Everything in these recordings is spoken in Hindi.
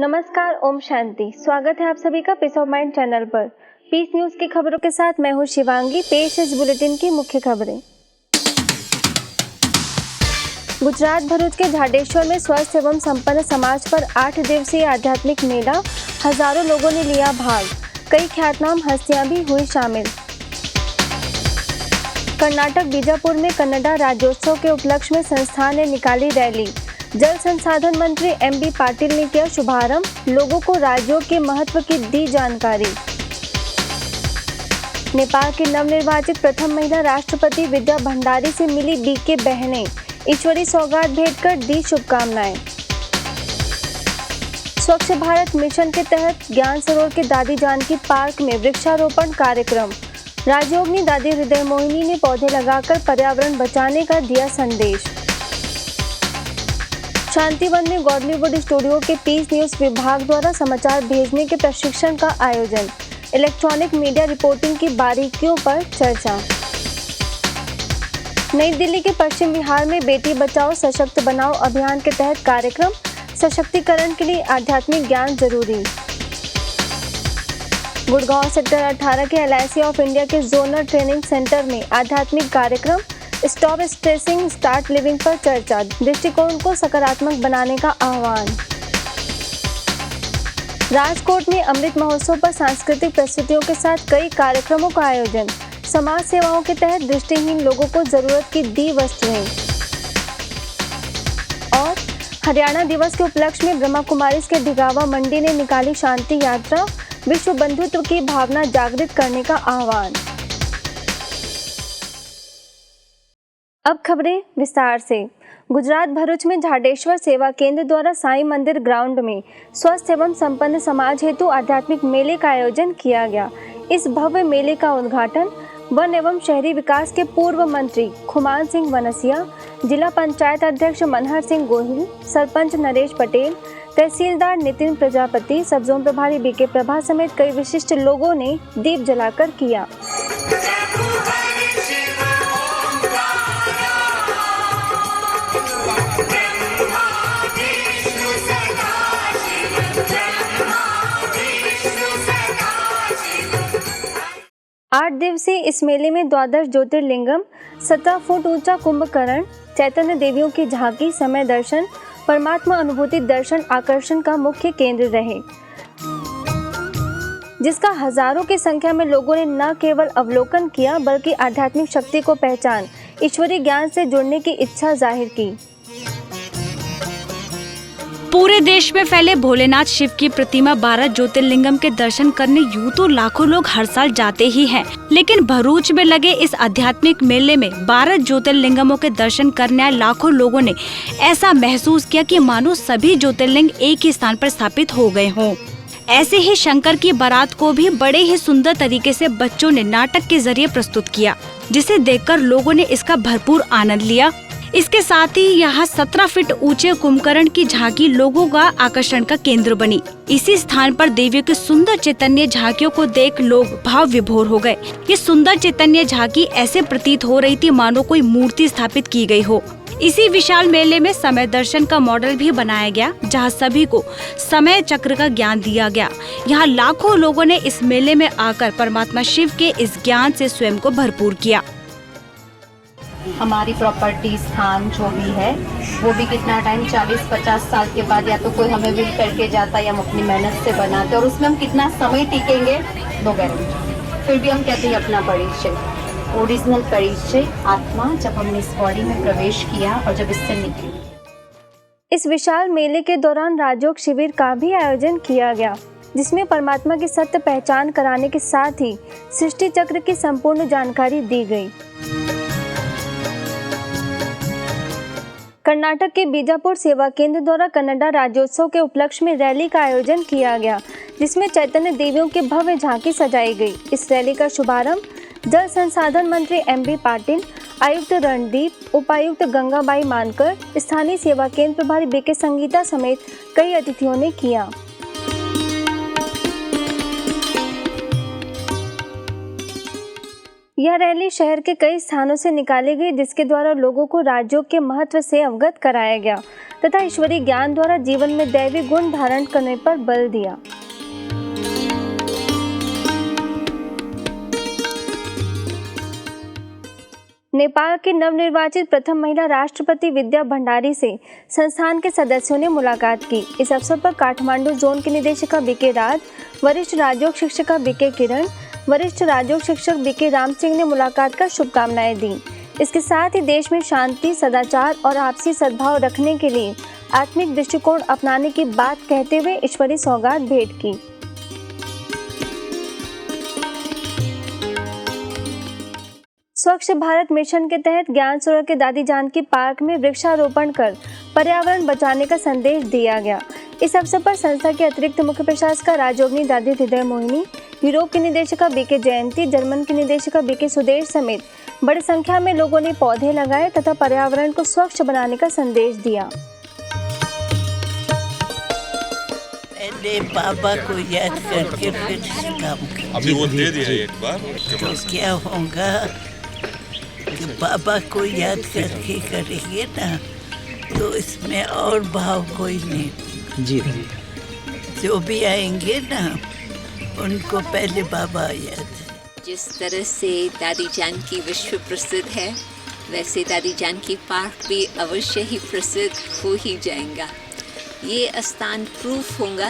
नमस्कार, ओम शांति। स्वागत है आप सभी का पीस ऑफ माइंड चैनल पर। पीस न्यूज की खबरों के साथ मैं हूं शिवांगी। पेश इस बुलेटिन की मुख्य खबरें। गुजरात भरूच के झाडेश्वर में स्वस्थ एवं संपन्न समाज पर 8 दिवसीय आध्यात्मिक मेला, हजारों लोगों ने लिया भाग। कई ख्यातनाम हस्तियां भी हुई शामिल। कर्नाटक बीजापुर में कन्नड़ा राज्योत्सव के उपलक्ष्य में संस्थान ने निकाली रैली। जल संसाधन मंत्री एमबी पाटिल ने किया शुभारंभ। लोगों को राजयोग के महत्व की दी जानकारी। नेपाल की नवनिर्वाचित प्रथम महिला राष्ट्रपति विद्या भंडारी से मिली बीके बहनें। ईश्वरी सौगात भेंट कर दी शुभकामनाएं। स्वच्छ भारत मिशन के तहत ज्ञान सरोवर के दादी जानकी पार्क में वृक्षारोपण कार्यक्रम। राजयोगिनी दादी हृदय मोहिनी ने पौधे लगाकर पर्यावरण बचाने का दिया संदेश। शांतिवन में बॉलीवुड स्टूडियो के पीस न्यूज विभाग द्वारा समाचार भेजने के प्रशिक्षण का आयोजन। इलेक्ट्रॉनिक मीडिया रिपोर्टिंग की बारीकियों पर चर्चा। नई दिल्ली के पश्चिम विहार में बेटी बचाओ सशक्त बनाओ अभियान के तहत कार्यक्रम। सशक्तिकरण के लिए आध्यात्मिक ज्ञान जरूरी। गुड़गांव सेक्टर 18 के LIC ऑफ इंडिया के जोनल ट्रेनिंग सेंटर में आध्यात्मिक कार्यक्रम। स्टॉप स्ट्रेसिंग स्टार्ट लिविंग पर चर्चा। दृष्टिकोण को सकारात्मक बनाने का आह्वान। राजकोट में अमृत महोत्सव पर सांस्कृतिक प्रस्तुतियों के साथ कई कार्यक्रमों का आयोजन। समाज सेवाओं के तहत दृष्टिहीन लोगों को जरूरत की दी वस्तुएं। और हरियाणा दिवस के उपलक्ष्य में ब्रह्मा कुमारीज के ढिगावा मंडी ने निकाली शांति यात्रा। विश्व बंधुत्व की भावना जागृत करने का आह्वान। अब खबरें विस्तार से। गुजरात भरूच में झाडेश्वर सेवा केंद्र द्वारा साईं मंदिर ग्राउंड में स्वस्थ एवं संपन्न समाज हेतु आध्यात्मिक मेले का आयोजन किया गया। इस भव्य मेले का उद्घाटन वन एवं शहरी विकास के पूर्व मंत्री खुमान सिंह वनसिया, जिला पंचायत अध्यक्ष मनहर सिंह गोहिल, सरपंच नरेश पटेल, तहसीलदार नितिन प्रजापति, सब जोन प्रभारी बीके प्रभा समेत कई विशिष्ट लोगों ने दीप जलाकर किया। आठ दिवसीय इस मेले में 12 ज्योतिर्लिंगम, 17 फुट ऊंचा कुंभकर्ण, चैतन्य देवियों की झांकी, समय दर्शन, परमात्मा अनुभूति दर्शन आकर्षण का मुख्य केंद्र रहे, जिसका हजारों की संख्या में लोगों ने न केवल अवलोकन किया बल्कि आध्यात्मिक शक्ति को पहचान, ईश्वरीय ज्ञान से जुड़ने की इच्छा जाहिर की। पूरे देश में फैले भोलेनाथ शिव की प्रतिमा 12 ज्योतिर्लिंगम के दर्शन करने यूं तो लाखों लोग हर साल जाते ही हैं, लेकिन भरूच में लगे इस आध्यात्मिक मेले में 12 ज्योतिर्लिंगमों के दर्शन करने आए लाखों लोगों ने ऐसा महसूस किया कि मानो सभी ज्योतिर्लिंग एक ही स्थान पर स्थापित हो गए हों। ऐसे ही शंकर की बारात को भी बड़े ही सुंदर तरीके से बच्चों ने नाटक के जरिए प्रस्तुत किया, जिसे देखकर लोगों ने इसका भरपूर आनंद लिया। इसके साथ ही यहाँ 17 फीट ऊंचे कुंभकर्ण की झांकी लोगों का आकर्षण का केंद्र बनी। इसी स्थान पर देवियों की सुंदर चैतन्य झांकियों को देख लोग भाव विभोर हो गए। ये सुंदर चैतन्य झांकी ऐसे प्रतीत हो रही थी मानो कोई मूर्ति स्थापित की गई हो। इसी विशाल मेले में समय दर्शन का मॉडल भी बनाया गया, जहाँ सभी को समय चक्र का ज्ञान दिया गया। यहाँ लाखों लोगों ने इस मेले में आकर परमात्मा शिव के इस ज्ञान से स्वयं को भरपूर किया। हमारी प्रॉपर्टी स्थान जो भी है वो भी कितना टाइम 40-50 साल के बाद या तो कोई हमें विल करके जाता है या हम अपनी मेहनत से बनाते, और उसमें हम कितना समय टिकेंगे नो गारंटी। फिर भी हम कहते हैं अपना परिचय, ओरिजिनल परिचय आत्मा, जब हमने इस बॉडी में प्रवेश किया और जब इससे निकले। इस विशाल मेले के दौरान राजयोग शिविर का भी आयोजन किया गया, जिसमें परमात्मा की सत्य पहचान कराने के साथ ही सृष्टि चक्र की संपूर्ण जानकारी दी गई। कर्नाटक के बीजापुर सेवा केंद्र द्वारा कन्नड़ा राज्योत्सव के उपलक्ष्य में रैली का आयोजन किया गया, जिसमें चैतन्य देवियों की भव्य झांकी सजाई गई। इस रैली का शुभारंभ जल संसाधन मंत्री एमबी पाटिल, आयुक्त रणदीप, उपायुक्त गंगाबाई मानकर, स्थानीय सेवा केंद्र प्रभारी बीके संगीता समेत कई अतिथियों ने किया। यह रैली शहर के कई स्थानों से निकाली गई, जिसके द्वारा लोगों को राजयोग के महत्व से अवगत कराया गया तथा ईश्वरीय ज्ञान द्वारा जीवन में दैवी गुण धारण करने पर बल दिया। नेपाल के नवनिर्वाचित प्रथम महिला राष्ट्रपति विद्या भंडारी से संस्थान के सदस्यों ने मुलाकात की। इस अवसर पर काठमांडू जोन की निदेशिका बीके राज, वरिष्ठ राजयोग शिक्षिका बीके किरण, वरिष्ठ राजयोग शिक्षक बीके राम सिंह ने मुलाकात कर शुभकामनाएं दी। इसके साथ ही देश में शांति, सदाचार और आपसी सद्भाव रखने के लिए आत्मिक दृष्टिकोण अपनाने की बात कहते हुए ईश्वरीय सौगात भेंट की। स्वच्छ भारत मिशन के तहत ज्ञान सरोवर के दादी जानकी पार्क में वृक्षारोपण कर पर्यावरण बचाने का संदेश दिया गया। इस अवसर पर संस्था के अतिरिक्त मुख्य प्रशासक राजयोगिनी दादी हृदय मोहिनी, यूरोप की निदेशिका बीके जयंती, जर्मन की निदेशिका बीके सुदेश समेत बड़ी संख्या में लोगों ने पौधे लगाए तथा पर्यावरण को स्वच्छ बनाने का संदेश दिया। पहले बाबा को याद करके फिर काम करें। अभी वो दे दिया एक बार। तो क्या होगा कि बाबा को याद करके करेंगे ना, तो इसमें और भाव कोई नहीं। जी जो भी आएंगे ना, उनको पहले बाबा याद। जिस तरह से दादी जानकी विश्व प्रसिद्ध है, वैसे दादी जानकी पार्क भी अवश्य ही प्रसिद्ध हो ही जाएगा। ये स्थान प्रूफ होगा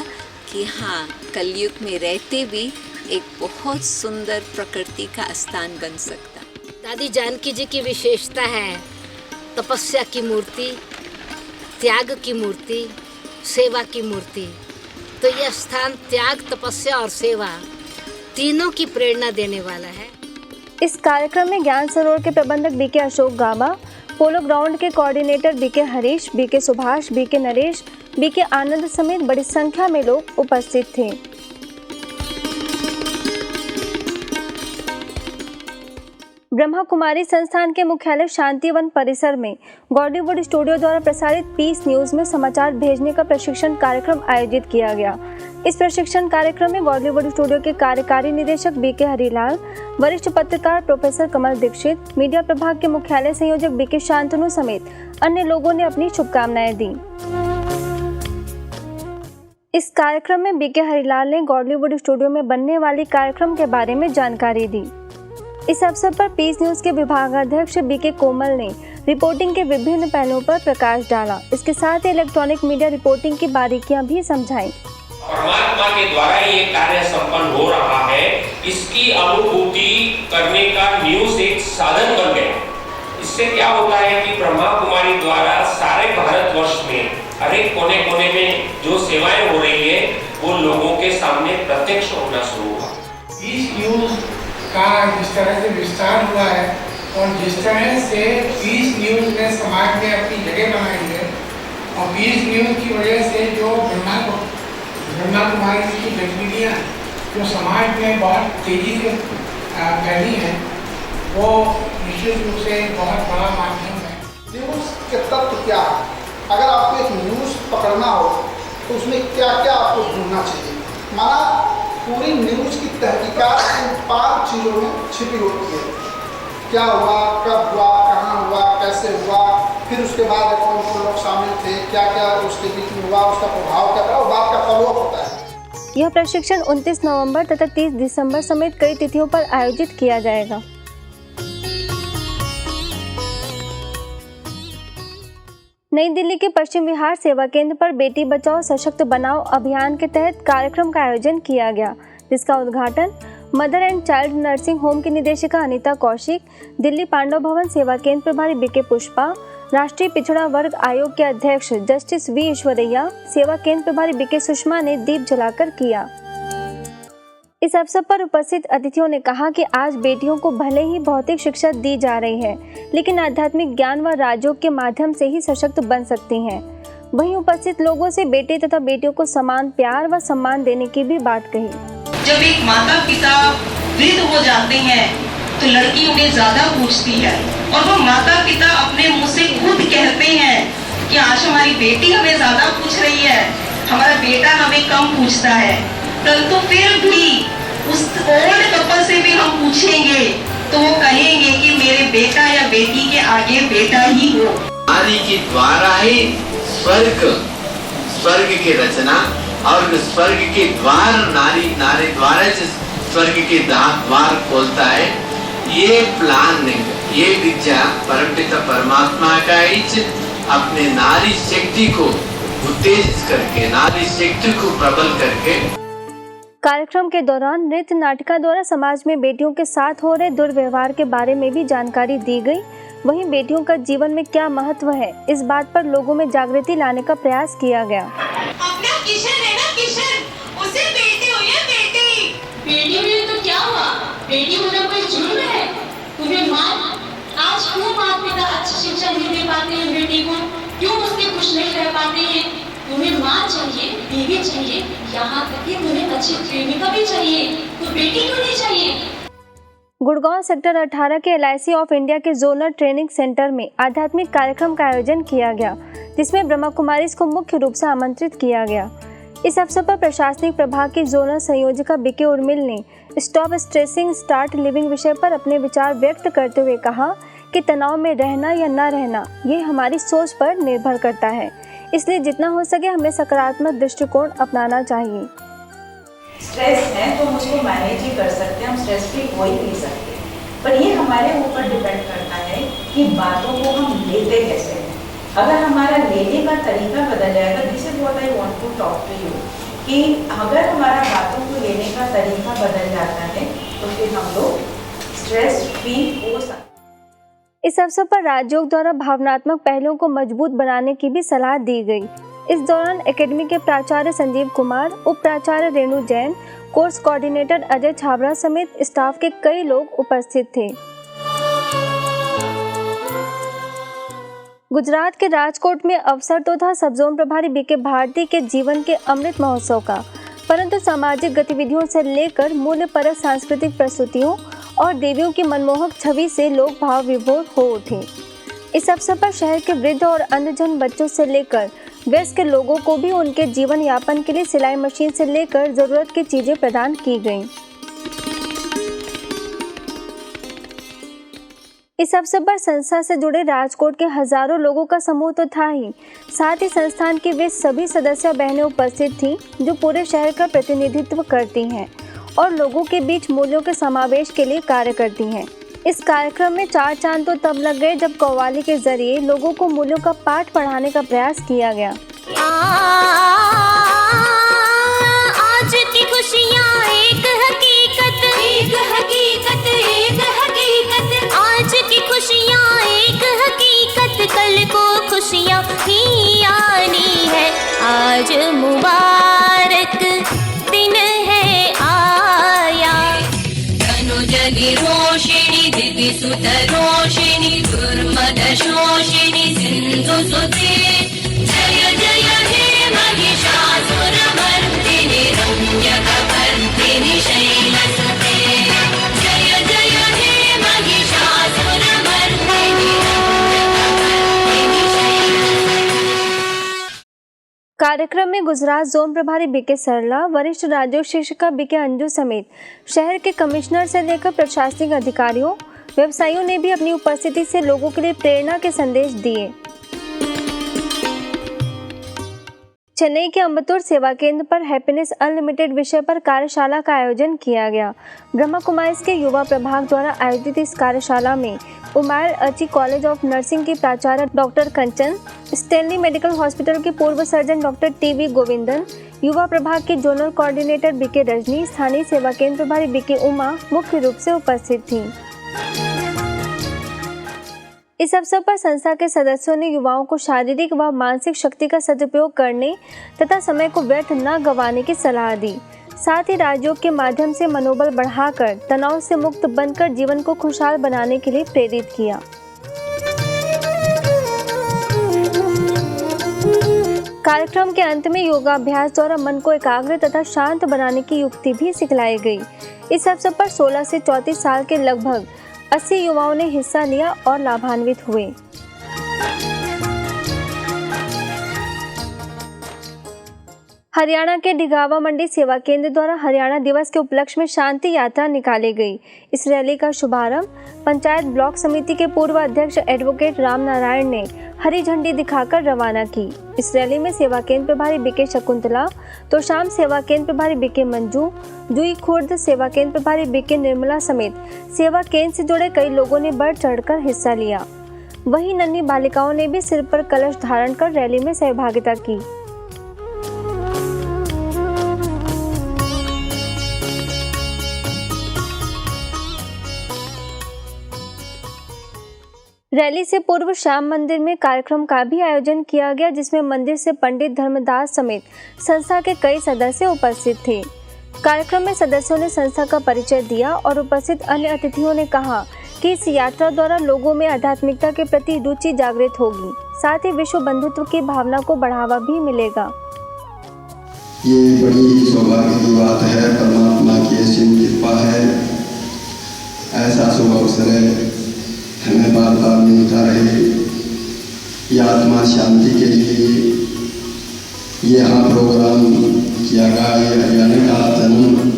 कि हाँ, कलयुग में रहते भी एक बहुत सुंदर प्रकृति का स्थान बन सकता। दादी जानकी जी की विशेषता है तपस्या की मूर्ति, त्याग की मूर्ति, सेवा की मूर्ति। तो यह स्थान त्याग, तपस्या और सेवा तीनों की प्रेरणा देने वाला है। इस कार्यक्रम में ज्ञान सरोवर के प्रबंधक BK Ashok Gaba, polo ground के coordinator BK Harish, BK Subhash, BK Naresh, BK Anand समेत बड़ी संख्या में लोग उपस्थित थे। ब्रह्मा कुमारी संस्थान के मुख्यालय शांतिवन परिसर में गॉलीवुड स्टूडियो द्वारा प्रसारित पीस न्यूज में समाचार भेजने का प्रशिक्षण कार्यक्रम आयोजित किया गया। इस प्रशिक्षण कार्यक्रम में गॉलीवुड स्टूडियो के कार्यकारी निदेशक बीके हरिलाल, वरिष्ठ पत्रकार प्रोफेसर कमल दीक्षित, मीडिया प्रभाग के मुख्यालय संयोजक बीके शांतनु समेत अन्य लोगों ने अपनी शुभकामनाएं दी। इस कार्यक्रम में बीके हरिलाल ने गॉलीवुड स्टूडियो में बनने वाली कार्यक्रम के बारे में जानकारी दी। इस अवसर पर पीस न्यूज के विभागाध्यक्ष बीके कोमल ने रिपोर्टिंग के विभिन्न पहलुओं पर प्रकाश डाला। इसके साथ ही इलेक्ट्रॉनिक मीडिया रिपोर्टिंग की बारीकियां भी समझाई। परमात्मा के द्वारा ये कार्य संपन्न हो रहा है, इसकी अनुभूति करने का न्यूज एक साधन बन गया। इससे क्या होता है कि ब्रह्मा कुमारी द्वारा सारे भारतवर्ष में हर एक कोने कोने में जो सेवाएं हो रही है, वो लोगों के सामने प्रत्यक्ष होना शुरू हुआ। इस न्यूज का जिस तरह से विस्तार हुआ है और जिस तरह से पीस न्यूज ने समाज में अपनी जगह बनाई है और पीस न्यूज की वजह से जो ब्रह्मा कुमारी की गतिविधियाँ जो समाज में बहुत तेजी से फैली हैं, वो निश्चित रूप से एक बहुत बड़ा माध्यम है। न्यूज़ के तत्व क्या है? अगर आपको एक न्यूज़ पकड़ना हो तो उसमें क्या क्या आपको ढूंढना चाहिए। माना पूरी न्यूज़ की तहकीकात इन 5 चीज़ों में छिपी होती है। क्या हुआ, कब हुआ, कहाँ हुआ, कैसे हुआ, फिर उसके बाद कौन कौन लोग शामिल थे, क्या क्या उसके बीच में हुआ, उसका प्रभाव क्या था, और बात का फॉलोअप होता है। यह प्रशिक्षण 29 नवंबर तथा 30 दिसंबर समेत कई तिथियों पर आयोजित किया जाएगा। नई दिल्ली के पश्चिम विहार सेवा केंद्र पर बेटी बचाओ सशक्त बनाओ अभियान के तहत कार्यक्रम का आयोजन किया गया, जिसका उद्घाटन mother and child nursing home की निदेशिका अनीता कौशिक, दिल्ली पांडव भवन सेवा केंद्र प्रभारी बीके पुष्पा, राष्ट्रीय पिछड़ा वर्ग आयोग के अध्यक्ष जस्टिस वी ईश्वरैया, सेवा केंद्र प्रभारी बीके सुषमा ने दीप जलाकर किया। इस अवसर पर उपस्थित अतिथियों ने कहा कि आज बेटियों को भले ही भौतिक शिक्षा दी जा रही है, लेकिन आध्यात्मिक ज्ञान व राजयोग के माध्यम से ही सशक्त बन सकती हैं। वहीं उपस्थित लोगों से बेटे तथा बेटियों को समान प्यार व सम्मान देने की भी बात कही। जब एक माता पिता वृद्ध हो जाते हैं तो लड़की उन्हें ज्यादा पूछती है, और वो माता पिता अपने मुंह से खुद कहते हैं कि आज हमारी बेटी हमें ज्यादा पूछ रही है, हमारा बेटा हमें कम पूछता है। परंतु फिर भी उस ओल्ड कपल से भी हम पूछेंगे तो वो कहेंगे कि मेरे बेटा या बेटी के आगे बेटा ही हो। नारी के द्वारा ही स्वर्ग की रचना, और स्वर्ग के द्वार नारी द्वारा स्वर्ग के द्वार खोलता है। ये प्लानिंग, ये विद्या परमपिता परमात्मा का ही अपने नारी शक्ति को उत्तेजित करके, नारी शक्ति को प्रबल करके। कार्यक्रम के दौरान नृत्य नाटिका द्वारा समाज में बेटियों के साथ हो रहे दुर्व्यवहार के बारे में भी जानकारी दी गई। वहीं बेटियों का जीवन में क्या महत्व है, इस बात पर लोगों में जागृति लाने का प्रयास किया गया। अपना किशन है ना, किशन, उसे बेटी हुई है, बेटी हुई तो क्या हुआ? बेटी होना कोई जुर्म है? तुम्हें माँ, आज क्यों माँ पिता अच्छी शिक्षा नहीं दे पाते हैं बेटी को? क्यों उससे खुश नहीं रह पाते हैं? तुम्हें माँ चाहिए, बीवी चाहिए, यहाँ तक कि तुम्हें अच्छी प्रेमिका भी चाहिए, तो बेटी क्यों नहीं चाहिए? गुड़गांव सेक्टर 18 के LIC ऑफ इंडिया के जोनल ट्रेनिंग सेंटर में आध्यात्मिक कार्यक्रम का आयोजन किया गया, जिसमें ब्रह्मा कुमारीज को मुख्य रूप से आमंत्रित किया गया। इस अवसर पर प्रशासनिक प्रभाग की जोनल संयोजिका बीके उर्मिल ने स्टॉप स्ट्रेसिंग स्टार्ट लिविंग विषय पर अपने विचार व्यक्त करते हुए कहा कि तनाव में रहना या न रहना ये हमारी सोच पर निर्भर करता है, इसलिए जितना हो सके हमें सकारात्मक दृष्टिकोण अपनाना चाहिए। स्ट्रेस है तो हम उसको मैनेज ही कर सकते हैं, हम स्ट्रेस फ्री हो ही नहीं सकते, पर ये हमारे ऊपर डिपेंड करता है कि बातों को हम लेते कैसे हैं। अगर हमारा लेने का तरीका बदल जाएगा, this is what I want to talk to you, कि अगर हमारा बातों को लेने का तरीका बदल जाता है तो फिर हम लोग स्ट्रेस फ्री हो सकते हैं। इस अवसर पर राजयोग द्वारा भावनात्मक पहलुओं को मजबूत बनाने की भी सलाह दी गई। इस दौरान एकेडमी के प्राचार्य संजीव कुमार, उप प्राचार्य रेणु जैन, कोर्स कोऑर्डिनेटर अजय छाबड़ा समेत स्टाफ के कई लोग उपस्थित थे। गुजरात के राजकोट में अवसर तो था सब जोन प्रभारी बीके भारती के जीवन के अमृत महोत्सव का, परंतु सामाजिक गतिविधियों से लेकर मूल्यपरक सांस्कृतिक प्रस्तुतियों और देवियों की मनमोहक छवि से लोग भाव विभोर हो उठे। इस अवसर पर शहर के वृद्ध और अंधजन बच्चों से लेकर वयस्क लोगों को भी उनके जीवन यापन के लिए सिलाई मशीन से लेकर जरूरत की चीजें प्रदान की गईं। इस अवसर पर संस्था से जुड़े राजकोट के हजारों लोगों का समूह तो था ही, साथ ही संस्थान की वे सभी सदस्य बहनें उपस्थित थीं जो पूरे शहर का प्रतिनिधित्व करती हैं और लोगों के बीच मूल्यों के समावेश के लिए कार्य करती हैं। इस कार्यक्रम में 4 चांद तो तब लग गए जब कव्वाली के जरिए लोगों को मूल्यों का पाठ पढ़ाने का प्रयास किया गया। आज की खुशियाँ एक हकीकत, एक हकीकत, एक हकीकत। आज की खुशियाँ एक हकीकत, कल को खुशियाँ ही आनी है। आज मुबारक दिन है आया, धनुजनि रोशिणी दिव्य सुत रोशिणी दुर्मद शोषिणी सिंधु सुते। जय जय हे महिषासुरमर्दिनि रम्यकपर्दिनि शैलसुते। जय जय हे महिषासुरमर्दिनि रम्यकपर्दिनि शैलसुते। कार्यक्रम में गुजरात जोन प्रभारी बीके सरला, वरिष्ठ राजयोग शिक्षिका बीके अंजू समेत शहर के कमिश्नर से लेकर प्रशासनिक अधिकारियों, व्यवसायियों ने भी अपनी उपस्थिति से लोगों के लिए प्रेरणा के संदेश दिए। चेन्नई के अम्बत्तूर सेवा केंद्र पर हैप्पीनेस अनलिमिटेड विषय पर कार्यशाला का आयोजन किया गया। ब्रह्मा कुमारीज के युवा प्रभाग द्वारा आयोजित इस कार्यशाला में उमायर अर्ची कॉलेज ऑफ नर्सिंग की प्राचार्य डॉक्टर कंचन, स्टेनली मेडिकल हॉस्पिटल के पूर्व सर्जन डॉक्टर टीवी गोविंदन, युवा प्रभाग के जोनल कोऑर्डिनेटर बीके रजनी, स्थानीय सेवा केंद्र प्रभारी बीके उमा मुख्य रूप से उपस्थित थीं। इस अवसर पर संस्था के सदस्यों ने युवाओं को शारीरिक व मानसिक शक्ति का सदुपयोग करने तथा समय को व्यर्थ न गंवाने की सलाह दी। साथ ही राजयोग के माध्यम से मनोबल बढ़ाकर तनाव से मुक्त बनकर जीवन को खुशहाल बनाने के लिए प्रेरित किया। कार्यक्रम के अंत में योगाभ्यास द्वारा मन को एकाग्र तथा शांत बनाने की युक्ति भी सिखलाई गई। इस अवसर पर 16 से 34 साल के लगभग 80 युवाओं ने हिस्सा लिया और लाभान्वित हुए। हरियाणा के डिगावा मंडी सेवा केंद्र द्वारा हरियाणा दिवस के उपलक्ष्य में शांति यात्रा निकाली गई। इस रैली का शुभारंभ पंचायत ब्लॉक समिति के पूर्व अध्यक्ष एडवोकेट राम नारायण ने हरी झंडी दिखाकर रवाना की। इस रैली में सेवा केंद्र प्रभारी बीके शकुंतला, तो शाम सेवा केंद्र प्रभारी बीके मंजू, जुई खुर्द सेवा केंद्र प्रभारी बीके निर्मला समेत सेवा केंद्र से जुड़े कई लोगों ने बढ़ चढ़कर हिस्सा लिया। वहीं नन्ही बालिकाओं ने भी सिर पर कलश धारण कर रैली में सहभागिता की। रैली से पूर्व श्याम मंदिर में कार्यक्रम का भी आयोजन किया गया, जिसमें मंदिर से पंडित धर्मदास समेत संस्था के कई सदस्य उपस्थित थे। कार्यक्रम में सदस्यों ने संस्था का परिचय दिया और उपस्थित अन्य अतिथियों ने कहा कि इस यात्रा द्वारा लोगों में आध्यात्मिकता के प्रति रुचि जागृत होगी, साथ ही विश्व बंधुत्व की भावना को बढ़ावा भी मिलेगा। ये बड़ी ही सौभाग्य की बात है, परमात्मा की ऐसी कृपा है, ऐसा शुभ अवसर है, हमें बार बार मिलता रहे। ये आत्मा शांति के लिए ये यहाँ प्रोग्राम किया गया, ये हरियाणा का जन्म।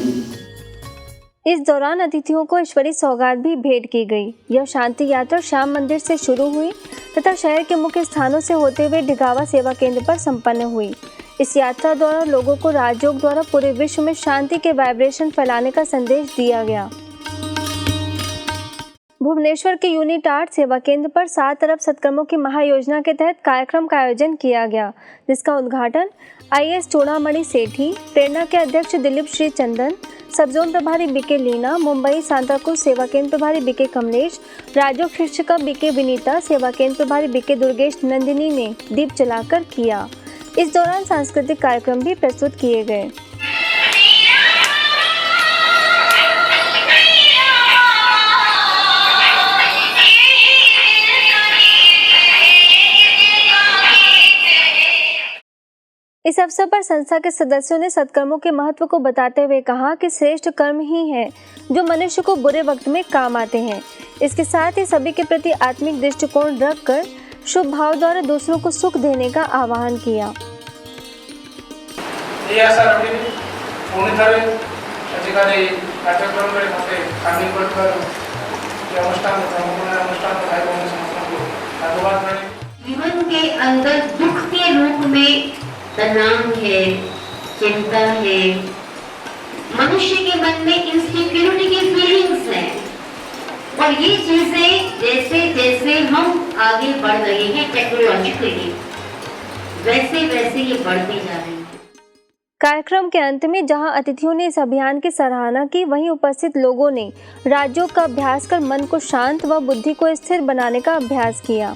इस दौरान अतिथियों को ईश्वरीय सौगात भी भेंट की गई। यह शांति यात्रा श्याम मंदिर से शुरू हुई तथा शहर के मुख्य स्थानों से होते हुए डिगावा सेवा केंद्र पर संपन्न हुई। इस यात्रा द्वारा लोगों को राजयोग द्वारा पूरे विश्व में शांति के वाइब्रेशन फैलाने का संदेश दिया गया। भुवनेश्वर के यूनिट 8 सेवा केंद्र पर 7 अरब सत्कर्मों की महायोजना के तहत कार्यक्रम का आयोजन किया गया, जिसका उद्घाटन IAS चूड़ामणि सेठी, प्रेरणा के अध्यक्ष दिलीप श्री चंदन, सब जोन प्रभारी बीके लीना, मुंबई सांताक्रूज सेवा केंद्र प्रभारी बीके कमलेश, राजयोग शिक्षिका बीके विनीता, सेवा केंद्र प्रभारी बीके दुर्गेश नंदिनी ने दीप जलाकर किया। इस दौरान सांस्कृतिक कार्यक्रम भी प्रस्तुत किए गए। इस अवसर पर संस्था के सदस्यों ने सत्कर्मों के महत्व को बताते हुए कहा कि श्रेष्ठ कर्म ही है जो मनुष्य को बुरे वक्त में काम आते हैं। इसके साथ ही सभी के प्रति आत्मिक दृष्टिकोण रखकर शुभ भाव द्वारा दूसरों को सुख देने का आह्वान किया। जीवन के अंदर दुख के रूप में तनाव है, चिंता है, मनुष्य के मन में इनसिक्योरिटी की फीलिंग्स हैं और ये चीजें जैसे जैसे हम आगे बढ़ रहे हैं टेक्नोलॉजिकली, वैसे वैसे ये बढ़ती जा रही है। कार्यक्रम के अंत में जहां अतिथियों ने इस अभियान की सराहना की, वहीं उपस्थित लोगों ने राजयोग का अभ्यास कर मन को शांत व बुद्धि को स्थिर बनाने का अभ्यास किया।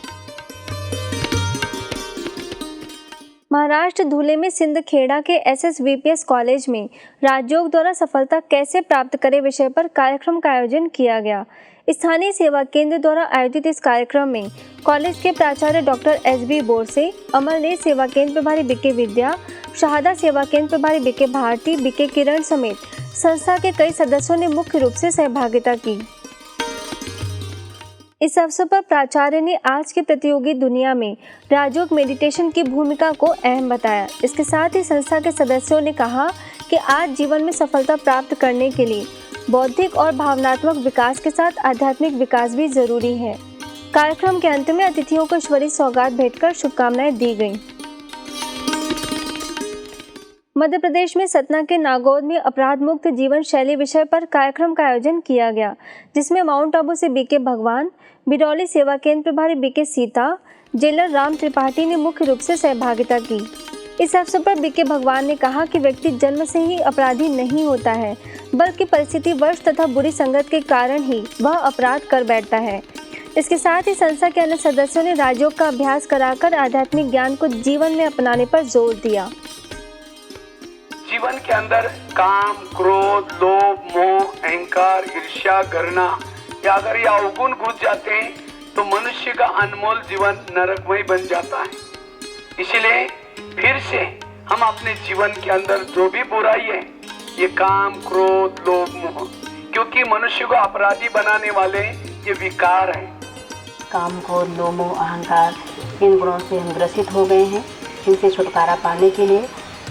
महाराष्ट्र धुले में सिंदखेड़ा के SSVPS कॉलेज में राजयोग द्वारा सफलता कैसे प्राप्त करें विषय पर कार्यक्रम का आयोजन किया गया। स्थानीय सेवा केंद्र द्वारा आयोजित इस कार्यक्रम में कॉलेज के प्राचार्य डॉक्टर SB बोरसे, अमरनेश सेवा केंद्र प्रभारी बीके विद्या, शहादा सेवा केंद्र प्रभारी बीके भारती, बीके किरण समेत संस्था के कई सदस्यों ने मुख्य रूप से सहभागिता की। इस अवसर पर प्राचार्य ने आज की प्रतियोगी दुनिया में राजयोग मेडिटेशन की भूमिका को अहम बताया। इसके साथ ही संस्था के सदस्यों ने कहा कि आज जीवन में सफलता प्राप्त करने के लिए बौद्धिक और भावनात्मक विकास के साथ आध्यात्मिक विकास भी जरूरी है। कार्यक्रम के अंत में अतिथियों को ईश्वरीय सौगात भेंटकर शुभकामनाएं दी गईं। मध्य प्रदेश में सतना के नागौद में अपराध मुक्त जीवन शैली विषय पर कार्यक्रम का आयोजन किया गया, जिसमें माउंट आबू से बीके भगवान, बिरौली सेवा केंद्र प्रभारी बीके सीता, जेलर राम त्रिपाठी ने मुख्य रूप से सहभागिता की। इस अवसर पर बीके भगवान ने कहा कि व्यक्ति जन्म से ही अपराधी नहीं होता है, बल्कि परिस्थिति वर्ष तथा बुरी संगत के कारण ही वह अपराध कर बैठता है। इसके साथ ही संस्था के अन्य सदस्यों ने राजयोग का अभ्यास कराकर आध्यात्मिक ज्ञान को जीवन में अपनाने पर जोर दिया। जीवन के अंदर काम, क्रोध, लोभ, मोह, अहंकार, ईर्ष्या, घृणा या अगर ये अवगुण घुस जाते हैं तो मनुष्य का अनमोल जीवन नरकमय बन जाता है। इसलिए फिर से हम अपने जीवन के अंदर जो भी बुराई है, ये काम, क्रोध, लोभ, मोह, क्योंकि मनुष्य को अपराधी बनाने वाले ये विकार है। काम, क्रोध, लोभ, मोह, अहंकार, इन गुणों से हम ग्रसित हो गए हैं। इनसे छुटकारा पाने के लिए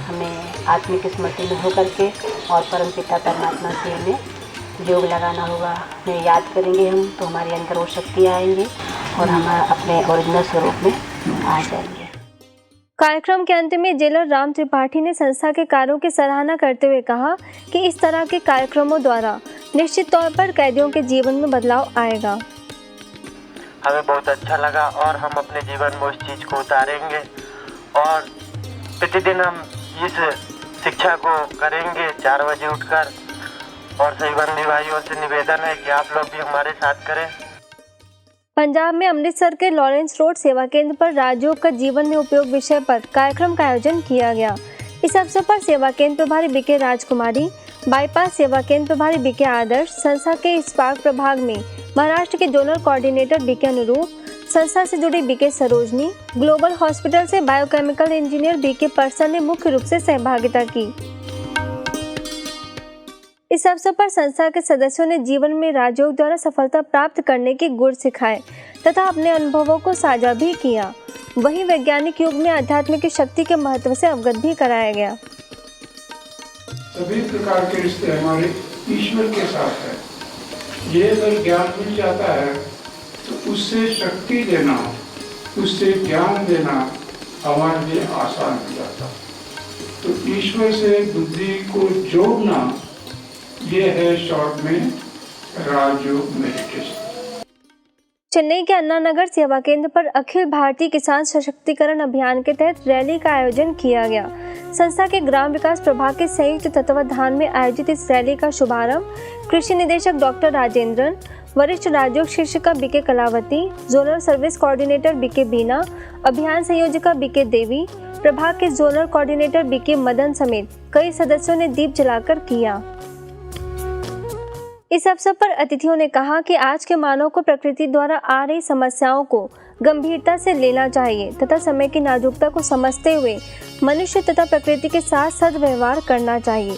हमें आत्मिक स्मृति में होकर के और परमपिता परमात्मा से हमें योग लगाना होगा। हमें याद करेंगे हम तो हमारे अंदर वो शक्तियाँ आएंगी और हम अपने ओरिजिनल स्वरूप में आ जाएंगे। कार्यक्रम के अंत में जेलर राम त्रिपाठी ने संस्था के कार्यों की सराहना करते हुए कहा कि इस तरह के कार्यक्रमों द्वारा निश्चित तौर पर कैदियों के जीवन में बदलाव आएगा। हमें बहुत अच्छा लगा और हम अपने जीवन में उस चीज़ को उतारेंगे और प्रतिदिन हम इस शिक्षा को करेंगे 4 बजे उठकर। और सही बंदी भाइयों से निवेदन है कि आप लोग भी हमारे साथ करें। पंजाब में अमृतसर के लॉरेंस रोड सेवा केंद्र पर राजयोग का जीवन में उपयोग विषय पर कार्यक्रम का आयोजन किया गया। इस अवसर पर सेवा केंद्र प्रभारी बीके राजकुमारी, बाईपास सेवा केंद्र प्रभारी बीके आदर्श, संस्था के स्पार्क प्रभाग में महाराष्ट्र के जोनल कोऑर्डिनेटर बीके अनुरूप, संस्था से जुड़ी बीके सरोजनी, ग्लोबल हॉस्पिटल से बायोकेमिकल इंजीनियर बीके पर्सन ने मुख्य रूप से सहभागिता की। इस अवसर पर संस्था के सदस्यों ने जीवन में राजयोग द्वारा सफलता प्राप्त करने के गुर सिखाए तथा अपने अनुभवों को साझा भी किया। वहीं वैज्ञानिक युग में आध्यात्म की शक्ति के महत्व से अवगत भी कराया गया। सभी प्रकार के रिश्ते हमारे ईश्वर के साथ है। ये अगर ज्ञान मिल जाता है तो उससे शक्ति देना, उससे ज्ञान देना हमारे लिए आसान हो जाता। तो ईश्वर से बुद्धि को जोड़ना, ये है शॉर्ट में राजयोग मेडिटेशन। चेन्नई के अन्ना नगर सेवा केंद्र पर अखिल भारतीय किसान सशक्तिकरण अभियान के तहत रैली का आयोजन किया गया। संस्था के ग्राम विकास प्रभाग के संयुक्त तत्वाधान में आयोजित इस रैली का शुभारंभ कृषि निदेशक डॉक्टर राजेंद्रन, वरिष्ठ राजयोग शिक्षिका BK Kalavati, zonal service coordinator BK Bina, अभियान संयोजिका बीके देवी, प्रभाग के जोनल कोऑर्डिनेटर बीके मदन समेत कई सदस्यों ने दीप जलाकर किया। इस अवसर पर अतिथियों ने कहा कि आज के मानव को प्रकृति द्वारा आ रही समस्याओं को गंभीरता से लेना चाहिए तथा समय की नाजुकता को समझते हुए मनुष्य तथा प्रकृति के साथ सद्व्यवहार करना चाहिए।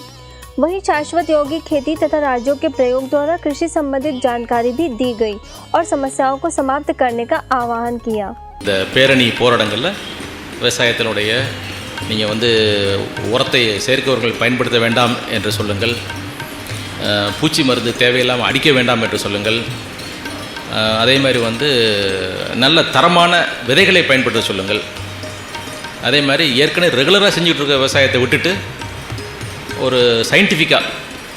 वहीं शाश्वत योगी खेती तथा राजयोग के प्रयोग द्वारा कृषि संबंधित जानकारी भी दी गई और समस्याओं को समाप्त करने का आह्वान किया। பேரணி போராட்டங்களில் விவசாயத்தினுடைய நீங்கள் உரத்தை செயற்கையோர்கள் பயன்படுத்த வேண்டாம் என்று சொல்லுங்கள், பூச்சி மருந்து தேவையில்லாமல் அடிக்க வேண்டாம் என்று சொல்லுங்கள், அதே மாதிரி நல்ல தரமான விதைகளை பயன்படுத்த சொல்லுங்கள், அதே மாதிரி ஏற்கனவே ரெகுலராக செஞ்சுட்டு இருக்க விவசாயத்தை விட்டுட்டு ஒரு சயின்டிஃபிக்காக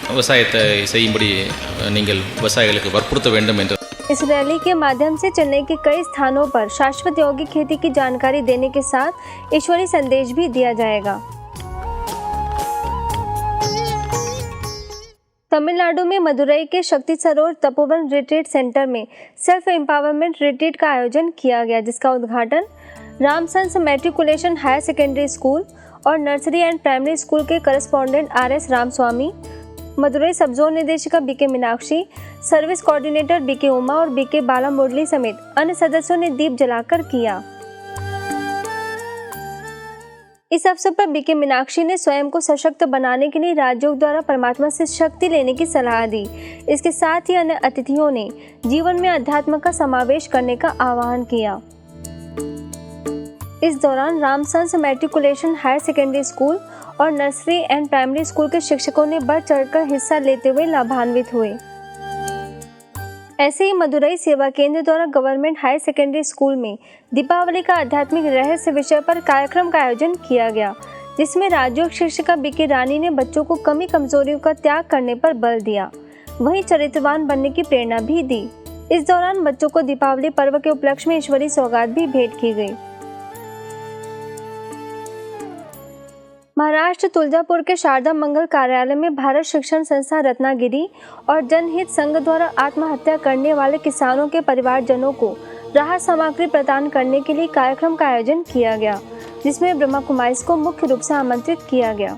விவசாயத்தை செய்யும்படி நீங்கள் விவசாயிகளுக்கு வற்புறுத்த வேண்டும் என்று। इस रैली के माध्यम से चेन्नई के कई स्थानों पर शाश्वत यौगिक खेती की जानकारी देने के साथ ईश्वरीय संदेश भी दिया जाएगा। तमिलनाडु में मदुरई के शक्ति सरोवर तपोवन रिट्रीट सेंटर में सेल्फ एम्पावरमेंट रिट्रीट का आयोजन किया गया, जिसका उद्घाटन Ramsons matriculation higher secondary school और नर्सरी एंड प्राइमरी स्कूल के correspondent RS Ramaswamy, Madurai sub zone निदेशिका BK Meenakshi, service coordinator BK Uma और बीके बाला मुरली समेत अन्य सदस्यों ने दीप जलाकर किया। इस अवसर पर बीके मीनाक्षी ने स्वयं को सशक्त बनाने के लिए राजयोग द्वारा परमात्मा से शक्ति लेने की सलाह दी। इसके साथ ही अन्य अतिथियों ने जीवन में अध्यात्म का समावेश करने का आह्वान किया। इस दौरान Ramsons matriculation higher secondary school और नर्सरी एंड प्राइमरी स्कूल के शिक्षकों ने बढ़ चढ़कर हिस्सा लेते हुए लाभान्वित हुए। ऐसे ही मदुरई सेवा केंद्र द्वारा गवर्नमेंट हायर सेकेंडरी स्कूल में दीपावली का आध्यात्मिक रहस्य विषय पर कार्यक्रम का आयोजन किया गया, जिसमें राजयोग शिक्षिका बीके रानी ने बच्चों को कमी कमजोरियों का त्याग करने पर बल दिया, वहीं चरित्रवान बनने की प्रेरणा भी दी। इस दौरान बच्चों को दीपावली पर्व के उपलक्ष्य में ईश्वरीय सौगात भी भेंट की गई। महाराष्ट्र तुलजापुर के शारदा मंगल कार्यालय में भारत शिक्षण संस्था रत्नागिरी और जनहित संघ द्वारा आत्महत्या करने वाले किसानों के परिवारजनों को राहत सामग्री प्रदान करने के लिए कार्यक्रम का आयोजन किया गया, जिसमें ब्रह्मा कुमारीज को मुख्य रूप से आमंत्रित किया गया।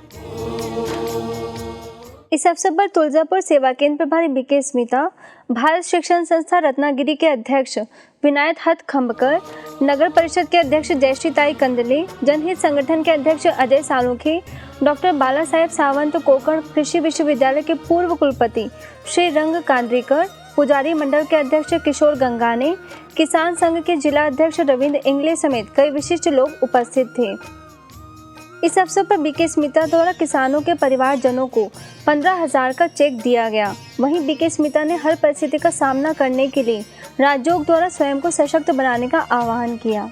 इस अवसर पर तुलजापुर सेवा केंद्र प्रभारी बीके स्मिता, भारत शिक्षण संस्था रत्नागिरी के अध्यक्ष विनायक हथ खंबकर, नगर परिषद के अध्यक्ष जयश्रीताई कंदले, जनहित संगठन के अध्यक्ष अजय सालुखे, डॉक्टर बाला साहेब सावंत कोकण कृषि विश्वविद्यालय के पूर्व कुलपति श्री रंग कांद्रीकर, पुजारी मंडल के अध्यक्ष किशोर गंगाने, किसान संघ के जिला अध्यक्ष रविंद्र इंगले समेत कई विशिष्ट लोग उपस्थित थे। इस अवसर पर बीके स्मिता द्वारा किसानों के परिवारजनों को 15,000 का चेक दिया गया। वहीं बीके स्मिता ने हर परिस्थिति का सामना करने के लिए राजयोग द्वारा स्वयं को सशक्त बनाने का आह्वान किया।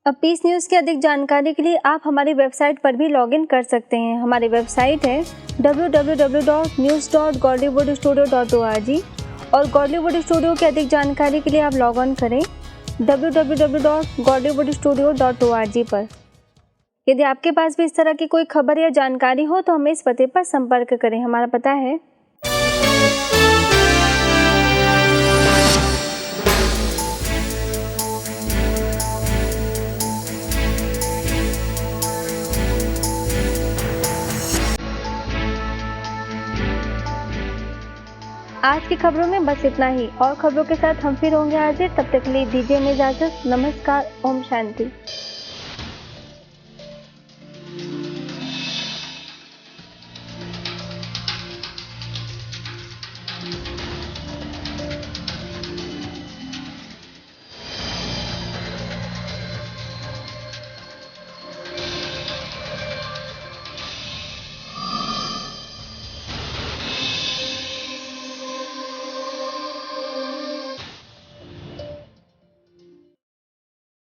अब पीस न्यूज़ की अधिक जानकारी के लिए आप हमारी वेबसाइट पर भी लॉगिन कर सकते हैं। हमारी वेबसाइट है www.news.godlywoodstudio.org और गॉडलीवुड स्टूडियो की अधिक जानकारी के लिए आप लॉग ऑन करें www.godlywoodstudio.org पर। यदि आपके पास भी इस तरह की कोई खबर या जानकारी हो तो हमें इस पते पर संपर्क करें। हमारा पता है आज की खबरों में बस इतना ही। और खबरों के साथ हम फिर होंगे हाजिर। तब तक के लिए दीजिए हमें इजाजत। नमस्कार। ओम शांति।